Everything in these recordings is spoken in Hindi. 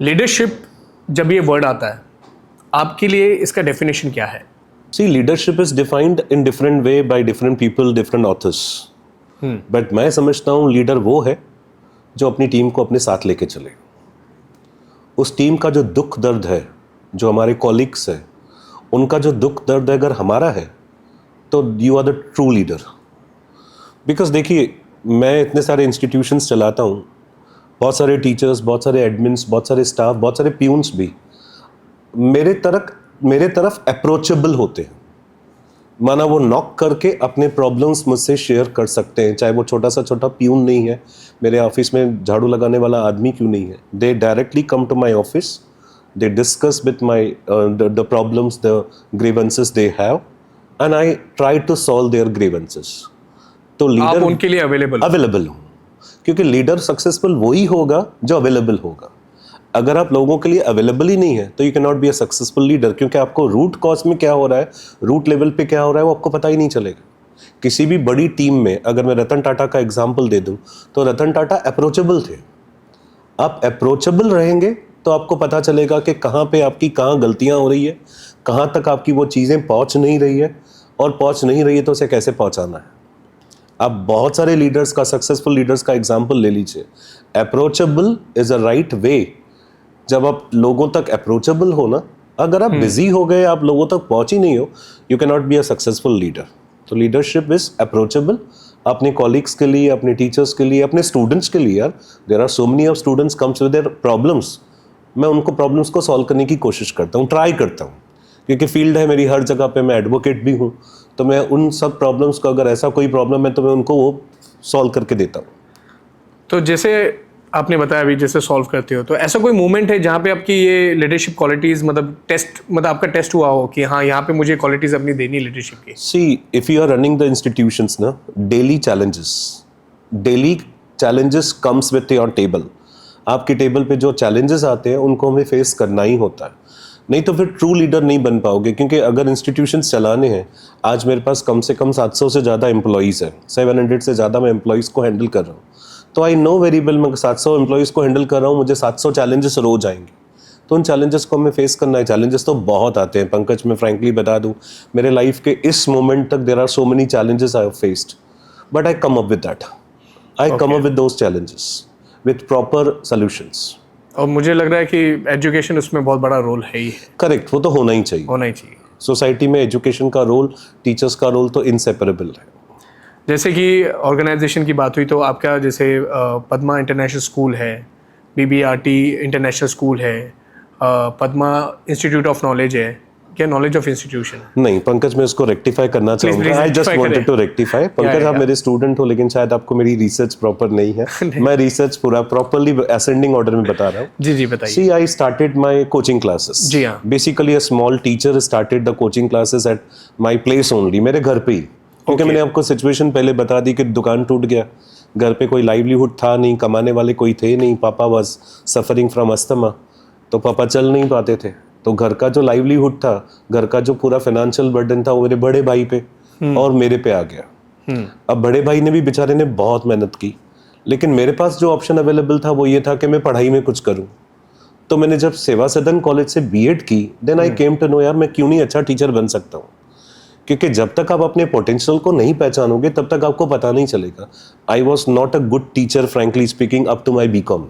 लीडरशिप जब ये वर्ड आता है, आपके लिए इसका डेफिनेशन क्या है? See, leadership is defined in different way by different people, different authors. But मैं समझता हूँ लीडर वो है जो अपनी टीम को अपने साथ लेके चले। उस टीम का जो दुख दर्द है, जो हमारे कॉलीग्स है, उनका जो दुख दर्द अगर हमारा है तो you are the true leader. Because देखिए, मैं इतने सारे इंस्टीट्यूशंस चलाता हूँ, बहुत सारे टीचर्स, बहुत सारे एडमिन्स, बहुत सारे स्टाफ, बहुत सारे प्यून्स भी मेरे तरफ अप्रोचेबल होते हैं। माना वो नॉक करके अपने प्रॉब्लम्स मुझसे शेयर कर सकते हैं, चाहे वो छोटा सा छोटा प्यून नहीं है, मेरे ऑफिस में झाड़ू लगाने वाला आदमी क्यों नहीं है। They directly come to my office, they discuss with my the problems, the grievances they have, and I try to solve their grievances. तो लीडर आप उनके लिए अवेलेबल हूँ, क्योंकि लीडर सक्सेसफुल वही होगा जो अवेलेबल होगा। अगर आप लोगों के लिए अवेलेबल ही नहीं है तो you can not be a successful leader, क्योंकि आपको रूट कॉज में क्या हो रहा है, रूट लेवल पे क्या हो रहा है, वो आपको पता ही नहीं चलेगा। किसी भी बड़ी टीम में अगर मैं रतन टाटा का एग्जाम्पल दे दूं तो रतन टाटा अप्रोचेबल थे। आप अप्रोचेबल रहेंगे तो आपको पता चलेगा कि कहाँ पे आपकी कहाँ गलतियाँ हो रही है, कहाँ तक आपकी वो चीज़ें पहुँच नहीं रही है, और पहुँच नहीं रही है तो उसे कैसे पहुँचाना है। आप बहुत सारे लीडर्स का, सक्सेसफुल लीडर्स का एग्जाम्पल ले लीजिए। Approachable is a right way. जब आप लोगों तक अप्रोचेबल हो ना, अगर आप बिजी हो गए, आप लोगों तक पहुंच ही नहीं हो, you can not be a successful leader. तो लीडरशिप इज अप्रोचेबल, अपने कॉलीग्स के लिए, अपने टीचर्स के लिए, अपने स्टूडेंट्स के लिए। यार, there are so many of students comes with their problems. मैं उनको प्रॉब्लम्स को सॉल्व करने की कोशिश करता हूँ, ट्राई करता हूँ, क्योंकि फील्ड है मेरी, हर जगह पे मैं एडवोकेट भी हूँ। तो मैं उन सब प्रॉब्लम्स को, अगर ऐसा कोई प्रॉब्लम है तो मैं उनको वो सॉल्व करके देता हूँ। तो जैसे आपने बताया अभी, जैसे सॉल्व करते हो, तो ऐसा कोई मोमेंट है जहाँ पे आपकी ये लीडरशिप क्वालिटीज मतलब आपका टेस्ट हुआ हो कि हाँ, यहाँ पे मुझे क्वालिटीज अपनी देनी लीडरशिप की? See, if you are running the institutions ना, daily challenges comes with your table. आपके टेबल पे जो चैलेंजेस आते हैं उनको हमें फेस करना ही होता है, नहीं तो फिर ट्रू लीडर नहीं बन पाओगे। क्योंकि अगर इंस्टीट्यूशंस चलाने हैं, आज मेरे पास कम से कम 700 से ज़्यादा एम्प्लॉयज़ हैं, 700 से ज़्यादा मैं एम्प्लॉयज़ को हैंडल कर रहा हूँ। तो आई नो वेरी वेल, मैं 700 एम्प्लॉयज़ को हैंडल कर रहा हूँ, मुझे 700 चैलेंजेस रोज आएंगे। तो उन चैलेंजेस को हमें फेस करना है। चैलेंजेस तो बहुत आते हैं पंकज, मैं फ्रैंकली बता दूँ, मेरे लाइफ के इस मोमेंट तक there are so many challenges I have faced, but I come up with that. I come up with those challenges with proper solutions. और मुझे लग रहा है कि एजुकेशन उसमें बहुत बड़ा रोल है ही है। करेक्ट, वो तो होना ही चाहिए। सोसाइटी में एजुकेशन का रोल, टीचर्स का रोल तो इनसेपरेबल है। जैसे कि ऑर्गेनाइजेशन की बात हुई, तो आपका जैसे पद्मा इंटरनेशनल स्कूल है, BBRT इंटरनेशनल स्कूल है, पद्मा इंस्टीट्यूट ऑफ नॉलेज है, क्या नॉलेज ऑफ इंस्टीट्यूशन? नहीं पंकज, मैं उसको रेक्टिफाई करना चाहूँगा। I just wanted to rectify. Pankaj, आप मेरे स्टूडेंट हो, लेकिन शायद आपको मेरी रिसर्च प्रॉपर नहीं है। मैं रिसर्च पूरा प्रॉपरली असेंडिंग ऑर्डर में बता रहा हूँ। जी बताइए। See, I started my coaching classes. जी हाँ। Basically a small teacher started the coaching classes at my place only, मेरे घर पे ही। क्योंकि मैंने आपको सिचुएशन पहले बता दी कि दुकान टूट गया, घर पे कोई लाइवलीहुड था नहीं, कमाने वाले कोई थे नहीं, पापा वाज सफरिंग फ्रॉम अस्थमा, तो पापा चल नहीं पाते थे। तो घर का जो लाइवलीहुड था, घर का जो पूरा फाइनेंशियल बर्डन था, वो मेरे बड़े भाई पे और मेरे पे आ गया। अब बड़े भाई ने भी, बेचारे ने बहुत मेहनत की, लेकिन मेरे पास जो ऑप्शन अवेलेबल था वो ये था कि मैं पढ़ाई में कुछ करूं। तो मैंने जब सेवा सदन कॉलेज से B.Ed की, then I came to know, यार मैं क्यों नहीं अच्छा टीचर बन सकता हूँ। क्योंकि जब तक आप अपने पोटेंशियल को नहीं पहचानोगे तब तक आपको पता नहीं चलेगा। I was not a good teacher frankly speaking up to my B.Com।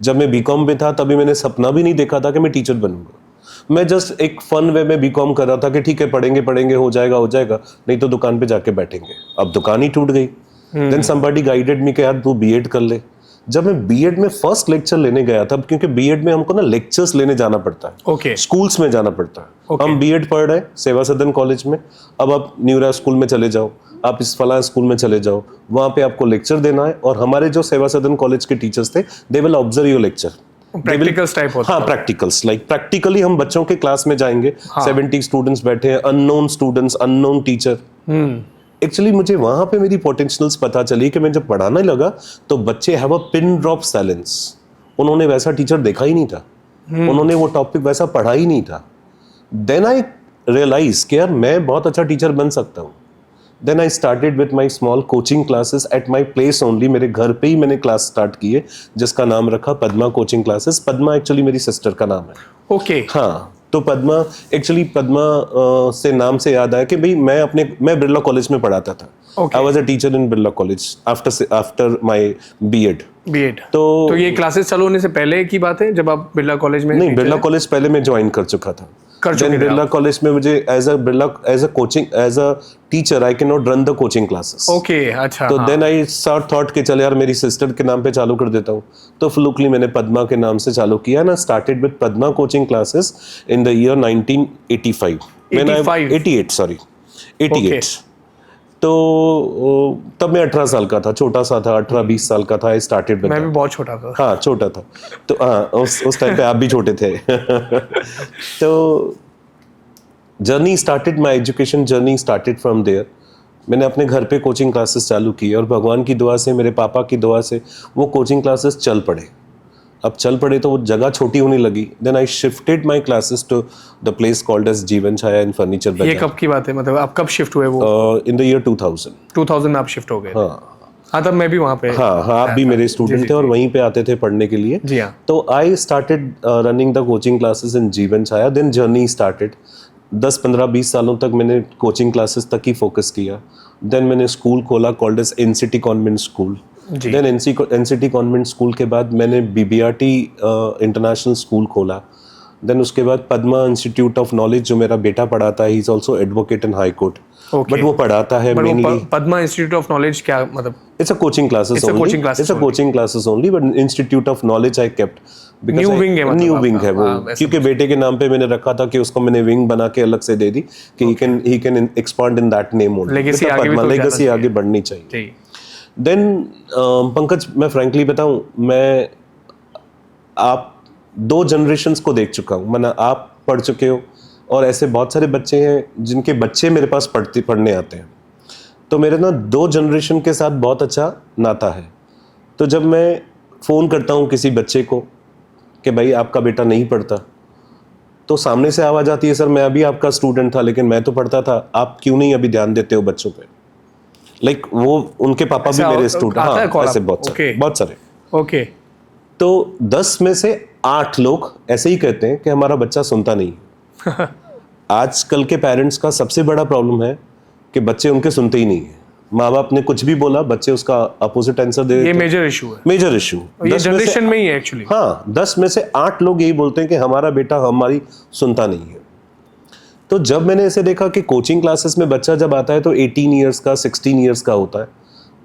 जब मैं B.Com में था तभी मैंने सपना भी नहीं देखा था कि मैं टीचर बनूंगा। मैं जस्ट एक फन वे में B.Com कर रहा था कि ठीक है, पढ़ेंगे हो जाएगा, नहीं तो दुकान पे जाके बैठेंगे। अब दुकान ही टूट गई। देन समबडी गाइडेड मी कि यार तू B.Ed कर ले। जब मैं B.Ed में फर्स्ट लेक्चर लेने गया था, क्योंकि B.Ed में हमको ना लेक्चर्स लेने जाना पड़ता है, स्कूल्स में जाना पड़ता है। हम B.Ed पढ़ रहे हैं सेवा सदन कॉलेज में, अब आप न्यूरा स्कूल में चले जाओ, आप इस फलां स्कूल में चले जाओ, वहाँ पे आपको लेक्चर देना है। और हमारे जो सेवा सदन कॉलेज के टीचर्स थे, they will observe your lecture. Practicals type होता है। हाँ, प्रैक्टिकल्स, लाइक प्रैक्टिकली हम बच्चों के क्लास में जाएंगे। 70 स्टूडेंट्स बैठे हैं, unknown students, unknown teacher. Actually मुझे वहां पे मेरी पोटेंशियल्स पता चली कि मैं जब पढ़ाने लगा तो बच्चे have a pin drop silence. उन्होंने वैसा टीचर देखा ही नहीं था, उन्होंने वो टॉपिक वैसा पढ़ा ही नहीं था। देन आई रियलाइज कि यार मैं बहुत अच्छा टीचर बन सकता हूँ। Then I started with my small coaching classes at my place only. मेरे घर पे ही मैंने क्लास स्टार्ट किए जिसका नाम रखा Padma coaching classes. Padma actually मेरी सिस्टर का नाम है. ओके. हाँ, तो पद्मा एक्चुअली पद्मा से नाम से याद आया कि भाई मैं बिरला कॉलेज में पढ़ाता था. I was a teacher in Birla college after my BEd. तो ये क्लासेस चालू होने से पहले की बात है जब आप बिरला कॉलेज में? नहीं, बिरला कॉलेज पहले मैं ज्वाइन कर चुका था. बिरला कॉलेज में मुझे as a teacher I can not run the coaching classes. Okay, अच्छा. तो देन आई थॉट कि चल यार मेरी सिस्टर के नाम पे चालू कर देता हूँ. तो फ्लूकली मैंने पद्मा के नाम से चालू किया ना. Started with Padma coaching classes in the year 1985. 88. तो तब मैं 18 साल का था, छोटा सा था, 18-20 साल का था. I started with. मैं भी बहुत छोटा था. हाँ, छोटा था. तो हाँ, उस टाइम पे आप भी छोटे थे. तो journey started, my education journey started from there. मैंने अपने घर पे कोचिंग क्लासेस चालू की और भगवान की दुआ से, मेरे पापा की दुआ से वो कोचिंग क्लासेस चल पड़े. अब चल पड़े तो वो जगह छोटी होने लगी. Then I shifted my classes to the place called as Jeevan Chhaya in furniture बाजार. ये कब की बात है, मतलब आप कब शिफ्ट हुए? वो इन द ईयर 2000 में आप शिफ्ट हो गए? हाँ, तब मैं भी वहाँ पे. हाँ, आप भी मेरे स्टूडेंट थे और वहीं पे आते थे पढ़ने के लिए. जी हाँ. तो I started running the coaching classes in जीवन छाया. Then journey started. 10-15-20 सालों तक मैंने कोचिंग क्लासेस तक ही फोकस किया. देन मैंने स्कूल खोला called as NCT convent school. Then NCT convent school के बाद मैंने बीबीआरटी इंटरनेशनल स्कूल खोला. देन उसके बाद पद्मा इंस्टीट्यूट ऑफ नॉलेज जो मेरा बेटा पढ़ाता है, he is also advocate in high court. But वो पढ़ाता है mainly. Padma institute of knowledge क्या मतलब? It's a coaching classes only. But institute of knowledge I kept new wing है वो. क्योंकि बेटे के नाम पे मैंने रखा था कि उसको मैंने विंग बना के अलग से दे दी कि he can expand in that name only. Legacy आगे बढ़नी चाहिए. देन पंकज, मैं फ्रैंकली बताऊं, मैं आप 2 जनरेशंस को देख चुका हूं. मैंने आप पढ़ चुके हो और ऐसे बहुत सारे बच्चे हैं जिनके बच्चे मेरे पास पढ़ने आते हैं. तो मेरे ना 2 जनरेशन के साथ बहुत अच्छा नाता है. तो जब मैं फ़ोन करता हूँ किसी बच्चे को कि भाई आपका बेटा नहीं पढ़ता, तो सामने से आवाज़ आती है, सर मैं अभी आपका स्टूडेंट था लेकिन मैं तो पढ़ता था, आप क्यों नहीं अभी ध्यान देते हो बच्चों पे. लाइक वो उनके पापा भी मेरे स्टूडेंट. हाँ, ऐसे बहुत सारे. ओके. तो 10 में से 8 लोग ऐसे ही कहते हैं कि हमारा बच्चा सुनता नहीं. आजकल के पेरेंट्स का सबसे बड़ा प्रॉब्लम है कि बच्चे उनके सुनते ही नहीं है. माँ बाप ने कुछ भी बोला, बच्चे उसका अपोजिट आंसर दे देते. ये मेजर इशू है. मेजर इशू ये जनरेशन में ही है एक्चुअली. हाँ, 10 में से 8 लोग यही बोलते हैं कि हमारा बेटा हमारी सुनता नहीं है. तो जब मैंने ऐसे देखा कि कोचिंग क्लासेस में बच्चा जब आता है तो 18 ईयर्स का, 16 ईयर्स का होता है,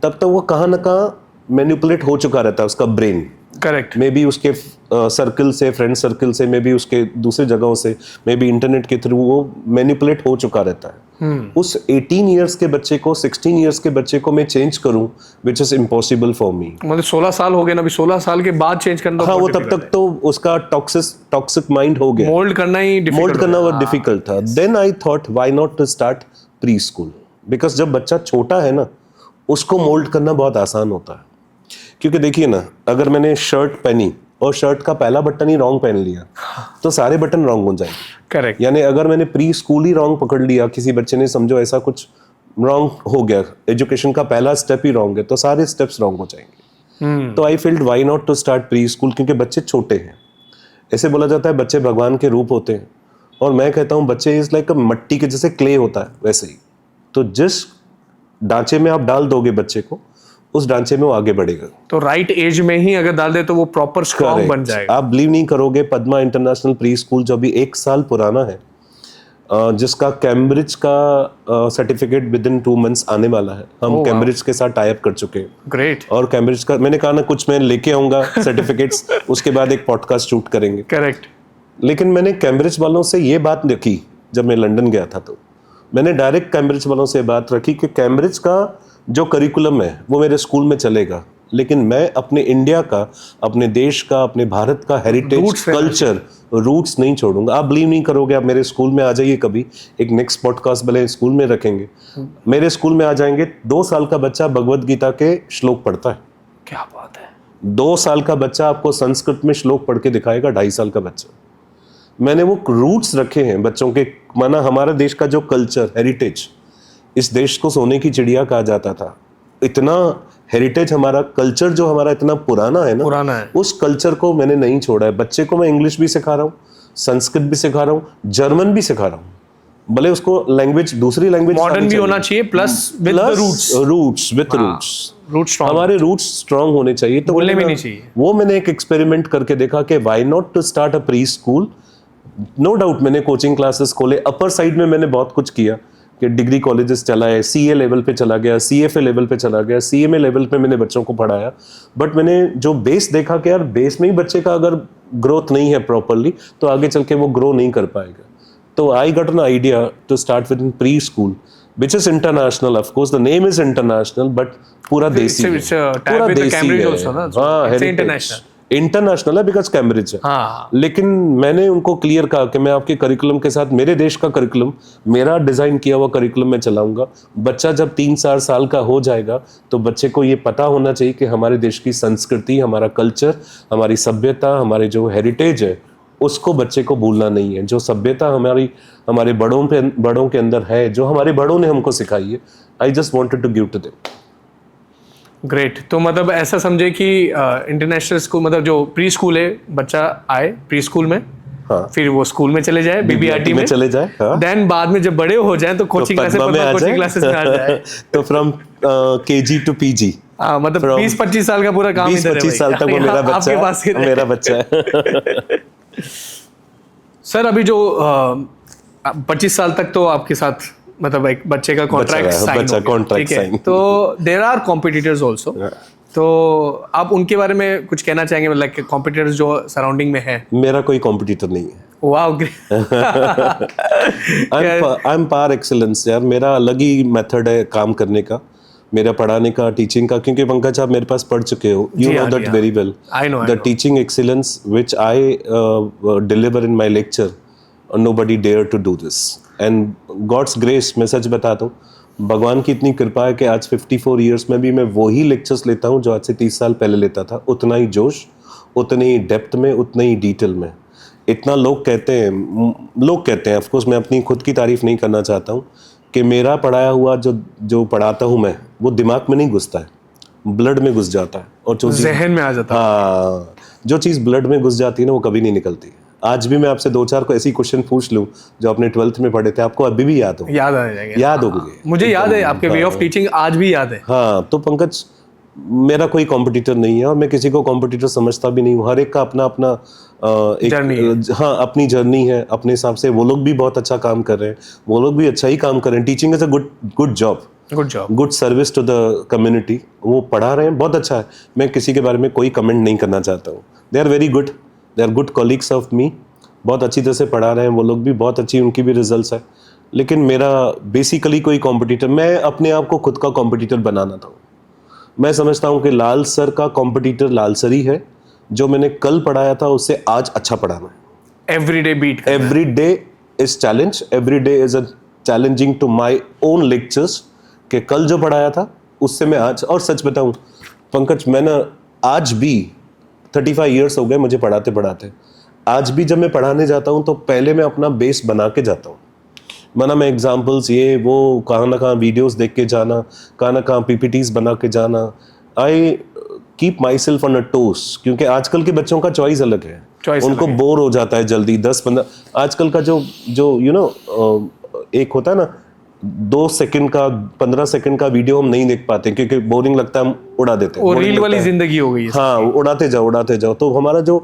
तब तक वो कहाँ ना कहाँ मैनिपुलेट हो चुका रहता है उसका ब्रेन. करेक्ट. मे बी उसके सर्कल से, फ्रेंड सर्कल से, मे बी उसके दूसरे जगहों से, मे बी इंटरनेट के थ्रू वो मैनिपुलेट हो चुका रहता है. उस 18 ईयर्स के बच्चे को, 16 ईयर्स के बच्चे को मैं चेंज करूं, which is impossible for me. मतलब 16 साल हो गए ना, अभी 16 साल के बाद चेंज करना. हाँ, वो तब तक तो उसका टॉक्सिक माइंड हो गया. मोल्ड करना वो डिफिकल्ट था. Then I thought why not to start pre school. Because जब बच्चा छोटा है ना, उसको मोल्ड करना बहुत आसान होता है. क्योंकि देखिए ना, अगर मैंने शर्ट पहनी और शर्ट का पहला बटन ही रॉन्ग पहन लिया तो सारे बटन रॉन्ग हो जाएंगे. करेक्ट. यानी अगर मैंने प्री स्कूल ही रॉन्ग पकड़ लिया, किसी बच्चे ने समझो ऐसा कुछ रॉन्ग हो गया, एजुकेशन का पहला स्टेप ही रॉन्ग है, तो सारे स्टेप्स रॉन्ग हो जाएंगे. तो I felt why not to start pre school. क्योंकि बच्चे छोटे हैं. ऐसे बोला जाता है बच्चे भगवान के रूप होते हैं, और मैं कहता हूँ बच्चे इज लाइक मट्टी के जैसे क्ले होता है वैसे ही. तो जिस ढांचे में आप डाल दोगे बच्चे को, उस ढांचे में वो आगे बढ़ेगा. तो राइट एज में ही अगर डाल दे तो वो प्रॉपर स्ट्रॉन्ग बन जाएगा. आप बिलीव नहीं करोगे, पद्मा इंटरनेशनल प्री स्कूल जो अभी 1 साल पुराना है, जिसका कैम्ब्रिज का सर्टिफिकेट विद इन 2 मंथ्स आने वाला है. हम कैम्ब्रिज के साथ टाई अप कर चुके हैं. ग्रेट. और कैम्ब्रिज का मैंने कहा ना, कुछ मैं लेके आऊंगा सर्टिफिकेट्स, उसके बाद एक पॉडकास्ट शूट करेंगे. करेक्ट. लेकिन मैंने कैम्ब्रिज वालों से ये बात रखी, जब मैं लंदन गया था तो मैंने डायरेक्ट कैम्ब्रिज वालों से बात रखी कि कैम्ब्रिज का जो करिकुलम है वो मेरे स्कूल में चलेगा, लेकिन मैं अपने इंडिया का, अपने देश का, अपने भारत का हेरिटेज, कल्चर, रूट्स नहीं छोड़ूंगा. आप बिलीव नहीं करोगे, आप मेरे स्कूल में आ जाइए कभी, एक नेक्स्ट पॉडकास्ट भले स्कूल में रखेंगे. मेरे स्कूल में आ जाएंगे, 2 साल का बच्चा भगवद गीता के श्लोक पढ़ता है. क्या बात है. 2 साल का बच्चा आपको संस्कृत में श्लोक पढ़ के दिखाएगा, 2.5 साल का बच्चा. मैंने वो रूट्स रखे हैं बच्चों के. माना हमारा देश का जो कल्चर, हेरिटेज, इस देश को सोने की चिड़िया कहा जाता था। इतना हेरिटेज हमारा, कल्चर जो हमारा इतना पुराना है ना, पुराना है। उस कल्चर को मैंने नहीं छोड़ा है। बच्चे को मैं इंग्लिश भी सिखा रहा हूँ, संस्कृत भी सिखा रहा हूँ, जर्मन भी सिखा रहा हूँ, भले उसको लैंग्वेज, दूसरी लैंग्वेज मॉडर्न भी होना चाहिए, plus with the roots. Roots with roots, root strong, हमारे रूट्स स्ट्रांग होने चाहिए। तो बोलने भी नहीं चाहिए। वो मैंने एक एक्सपेरिमेंट करके देखा कि why not to start a pre school. No doubt मैंने कोचिंग क्लासेस खोले, अपर साइड में मैंने बहुत कुछ किया कि डिग्री कॉलेजेस चलाए, सीए लेवल पे चला गया, सीएफए लेवल पे चला गया, सीएमए लेवल पे मैंने बच्चों को पढ़ाया। बट मैंने जो बेस देखा कि यार बेस में ही बच्चे का अगर ग्रोथ नहीं है प्रॉपरली तो आगे चल के वो ग्रो नहीं कर पाएगा। तो I got an idea to start with in pre school which is international, of course the name is international, but पूरा देसी है, पूरा देसी है। हाँ, इंटरनेशनल है बिकॉज कैम्ब्रिज है। हाँ। लेकिन मैंने उनको क्लियर कहा कि मैं आपके करिकुलम के साथ मेरे देश का करिकुलम, मेरा डिजाइन किया हुआ करिकुलम मैं चलाऊंगा। बच्चा जब 3-4 साल का हो जाएगा तो बच्चे को ये पता होना चाहिए कि हमारे देश की संस्कृति, हमारा कल्चर, हमारी सभ्यता, हमारे जो हेरिटेज है उसको बच्चे को भूलना नहीं है। जो सभ्यता हमारे बड़ों के अंदर है, जो हमारे बड़ों ने हमको सिखाई है, I just wanted to give to them. Great. तो मतलब ऐसा समझे कि इंटरनेशनल स्कूल, मतलब जो प्री स्कूल है, बच्चा आए प्री स्कूल में, हाँ, फिर वो स्कूल में चले जाए, बीबीआरटी में चले जाए, हाँ, देन बाद में जब बड़े हो जाए तो कोचिंग क्लासेस में आ जाए। तो फ्रॉम केजी टू पीजी, मतलब 20-25 साल का पूरा काम, 20-25 साल तक वो मेरा बच्चा आपके पास है, मेरा बच्चा है। सर अभी जो 25 साल तक तो आपके साथ, मतलब एक बच्चे का कॉन्ट्रैक्ट साइन, ठीक है, तो देयर आर कॉम्पिटिटर्स आल्सो, तो आप उनके बारे में कुछ कहना चाहेंगे, मतलब कॉम्पिटिटर्स जो सराउंडिंग में है? मेरा कोई कॉम्पिटिटर नहीं है। Wow, I am par excellence यार। मेरा अलग ही मेथड है काम करने का, मेरा पढ़ाने का, टीचिंग का। क्योंकि पंकज आप मेरे पास पढ़ चुके हो, you know that very well, the teaching excellence which I deliver in my lecture, nobody dare to do this, and God's grace. मैं सच बताता हूँ, भगवान की इतनी कृपा है कि आज 54 ईयर्स में भी मैं वही लेक्चर्स लेता हूँ जो आज से 30 साल पहले लेता था। उतना ही जोश, उतनी डेप्थ में, उतनी ही डिटेल में। इतना लोग कहते हैं, ऑफ कोर्स मैं अपनी खुद की तारीफ नहीं करना चाहता हूँ, कि मेरा पढ़ाया हुआ जो पढ़ाता हूँ मैं, वो दिमाग में नहीं घुसता है, ब्लड में घुस जाता है, और जो ज़हन में आ जाता है। हाँ, जो चीज़ ब्लड में घुस जाती है ना, वो कभी नहीं निकलती। आज भी मैं आपसे 2-4 को ऐसी क्वेश्चन पूछ लूँ जो आपने 12th में पढ़े थे, आपको अभी भी याद हो आ जाएंगे, याद हो गए। मुझे याद है, आपके वे ऑफ टीचिंग आज भी याद है। हाँ, तो पंकज मेरा कोई कॉम्पिटिटर नहीं है, और मैं किसी को कॉम्पिटिटर समझता भी नहीं हूँ। हर एक का अपना अपना हाँ, अपनी जर्नी है, अपने हिसाब से। वो लोग भी बहुत अच्छा काम कर रहे हैं, वो लोग भी अच्छा ही काम कर रहे हैं। Teaching is a good job, good service to the community. वो पढ़ा रहे हैं, बहुत अच्छा है। मैं किसी के बारे में कोई कमेंट नहीं करना चाहता हूँ। They are very good, they are good colleagues of me, बहुत अच्छी तरह से पढ़ा रहे हैं वो लोग भी, बहुत अच्छी उनकी भी रिजल्ट्स है। लेकिन मेरा बेसिकली कोई कॉम्पिटिटर, मैं अपने आप को खुद का कॉम्पिटिटर बनाना था। मैं समझता हूँ कि लाल सर का कॉम्पिटिटर लाल सर ही है। जो मैंने कल पढ़ाया था उससे आज अच्छा पढ़ाना है। Every day beat, every day is challenge, every day is a challenging to my own lectures, कि कल जो पढ़ाया था उससे मैं आज। और सच बताऊँ पंकज, मैं ना आज भी 35 ईयर्स हो गए मुझे पढ़ाते पढ़ाते, आज भी जब मैं पढ़ाने जाता हूँ तो पहले मैं अपना बेस बना के जाता हूँ। माना मैं एग्जाम्पल्स ये वो कहाँ ना कहाँ वीडियोस देख के जाना, कहाँ ना कहाँ पीपीटीज बना के जाना। I keep myself on a toes, क्योंकि आजकल के बच्चों का चॉइस अलग है, उनको बोर हो जाता है जल्दी। 10-15 आजकल का जो यू नो एक होता है ना 2 सेकंड का 15 सेकंड का वीडियो हम नहीं देख पाते क्योंकि बोरिंग लगता है, हम उड़ा देते हैं। वो रील वाली जिंदगी हो गई है। हाँ, उड़ाते जाओ। तो हमारा जो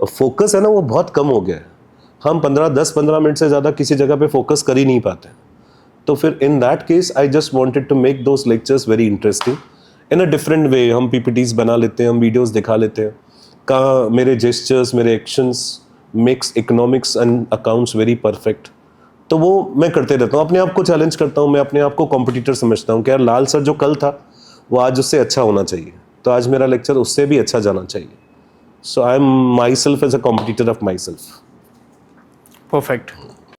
फोकस है ना वो बहुत कम हो गया है। हम 10-15 मिनट से ज़्यादा किसी जगह पे फोकस कर ही नहीं पाते। तो फिर in that case I just wanted to make those lectures very interesting in a different way. हम पीपीटीज बना लेते हैं, हम वीडियोस दिखा लेते हैं, कहाँ मेरे जेस्चर्स, मेरे actions makes economics and accounts very perfect. तो वो मैं करते रहता हूँ, अपने आप को चैलेंज करता हूँ। मैं अपने आप को कॉम्पिटिटर समझता हूँ कि यार लाल सर जो कल था वो आज उससे अच्छा होना चाहिए, तो आज मेरा लेक्चर उससे भी अच्छा जाना चाहिए। So I am myself as a competitor of myself. Perfect.